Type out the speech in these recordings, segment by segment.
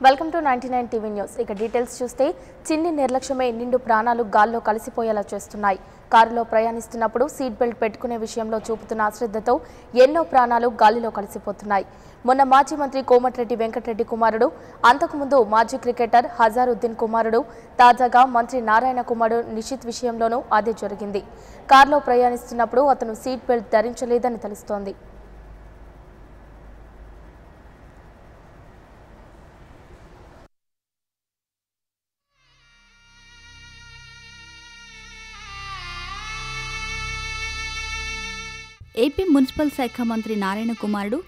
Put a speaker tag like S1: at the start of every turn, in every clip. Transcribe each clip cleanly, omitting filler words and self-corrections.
S1: Welcome to 99 TV news. ఇక details చూస్తే చిన్ని నిర్లక్ష్యమే నిండు ప్రాణాలు గాల్లో కలిసిపోయేలా చేస్తున్నాయి. కారులో ప్రయాణిస్తున్నప్పుడు సీట్ బెల్ట్ పెట్టుకునే విషయంలో చూపుతున్న అశ్రద్ధతో ఎన్నో ప్రాణాలు గాలిలో కలిసిపోతున్నాయి. మొన్న మాజీ మంత్రి కోమటిరెడ్డి వెంకటరెడ్డి కుమారుడు, అంతకుముందు మాజీ క్రికెటర్ హజారుద్దీన్ కుమారుడు, తాజాగా మంత్రి నారాయణ కుమారుడు నిషిత్ విషయంలోనూ అదే జరిగింది. కారులో ప్రయాణిస్తున్నప్పుడు అతను సీట్ బెల్ట్ ధరించలేదని తెలుస్తోంది.
S2: ఏపీ మున్సిపల్ శాఖ మంత్రి నారాయణ కుమారుడు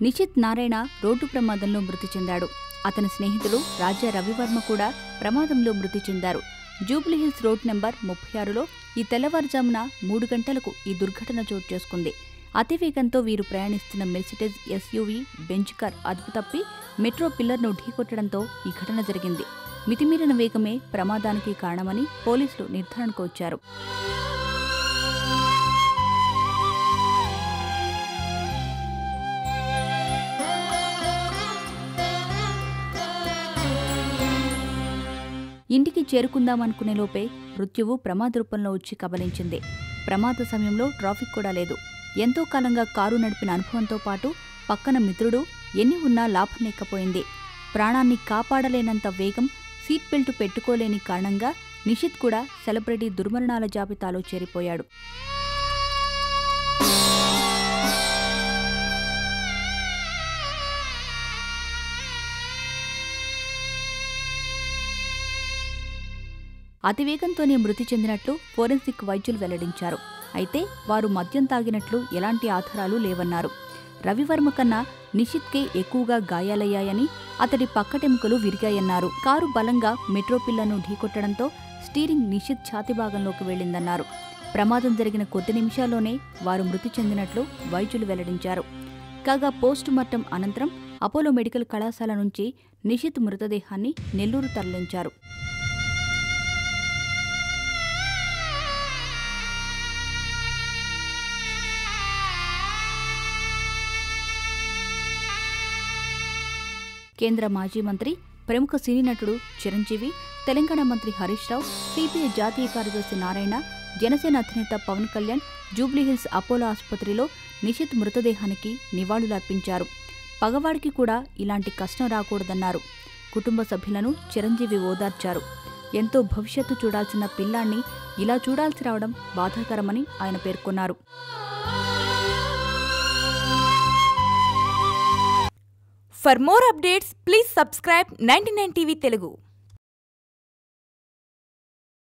S2: నిషిత్ నారాయణ రోడ్డు ప్రమాదంలో మృతి చెందాడు. అతని స్నేహితుడు రాజా రవివర్మ కూడా ప్రమాదంలో మృతి చెందారు. జూబ్లీహిల్స్ రోడ్ నెంబర్ 36లో ఈ తెల్లవారుజామున 3 గంటలకు ఈ దుర్ఘటన చోటు చేసుకుంది. అతివేగంతో వీరు ప్రయాణిస్తున్న మెర్సిడెస్ ఎస్యూవీ బెంచ్ కార్ అదుపు తప్పి మెట్రో పిల్లర్ను ఢీకొట్టడంతో ఈ ఘటన జరిగింది. మితిమీరిన వేగమే ప్రమాదానికి కారణమని పోలీసులు నిర్ధారణకు వచ్చారు. ఇంటికి చేరుకుందామనుకునే లోపే మృత్యువు ప్రమాద రూపంలో వచ్చి కబలించింది. ప్రమాద సమయంలో ట్రాఫిక్ కూడా లేదు. ఎంతో కాలంగా కారు నడిపిన అనుభవంతో పాటు పక్కన మిత్రుడు ఎన్ని ఉన్నా లాభం లేకపోయింది. ప్రాణాన్ని కాపాడలేనంత వేగం, సీట్ బెల్ట్ పెట్టుకోలేని కారణంగా నిషిత్ కూడా సెలబ్రిటీ దుర్మరణాల జాబితాలో చేరిపోయాడు. అతివేగంతోనే మృతి చెందినట్లు ఫోరెన్సిక్ వైద్యులు వెల్లడించారు. అయితే వారు మద్యం తాగినట్లు ఎలాంటి ఆధారాలు లేవన్నారు. రవివర్మ కన్నా నిషిత్కే ఎక్కువగా గాయాలయ్యాయని, అతడి పక్కటెముకలు విరిగాయన్నారు. కారు బలంగా మెట్రో పిల్లను ఢీకొట్టడంతో స్టీరింగ్ నిషిత్ ఛాతి భాగంలోకి వెళ్లిందన్నారు. ప్రమాదం జరిగిన కొద్ది నిమిషాల్లోనే వారు మృతి చెందినట్లు వైద్యులు వెల్లడించారు. కాగా పోస్టుమార్టం అనంతరం అపోలో మెడికల్ కళాశాల నుంచి నిషిత్ మృతదేహాన్ని నెల్లూరు తరలించారు. కేంద్ర మాజీ మంత్రి, ప్రముఖ సినీ నటుడు చిరంజీవి, తెలంగాణ మంత్రి హరీష్ రావు, సిపిఐ జాతీయ కార్యదర్శి నారాయణ, జనసేన అధినేత పవన్ కళ్యాణ్ జూబ్లీహిల్స్ అపోలో ఆసుపత్రిలో నిషిత్ మృతదేహానికి నివాళులర్పించారు. పగవాడికి కూడా ఇలాంటి కష్టం రాకూడదన్నారు. కుటుంబ సభ్యులను చిరంజీవి ఓదార్చారు. ఎంతో భవిష్యత్తు చూడాల్సిన పిల్లాన్ని ఇలా చూడాల్సి రావడం బాధాకరమని ఆయన పేర్కొన్నారు.
S3: For more updates, please subscribe 99 TV Telugu.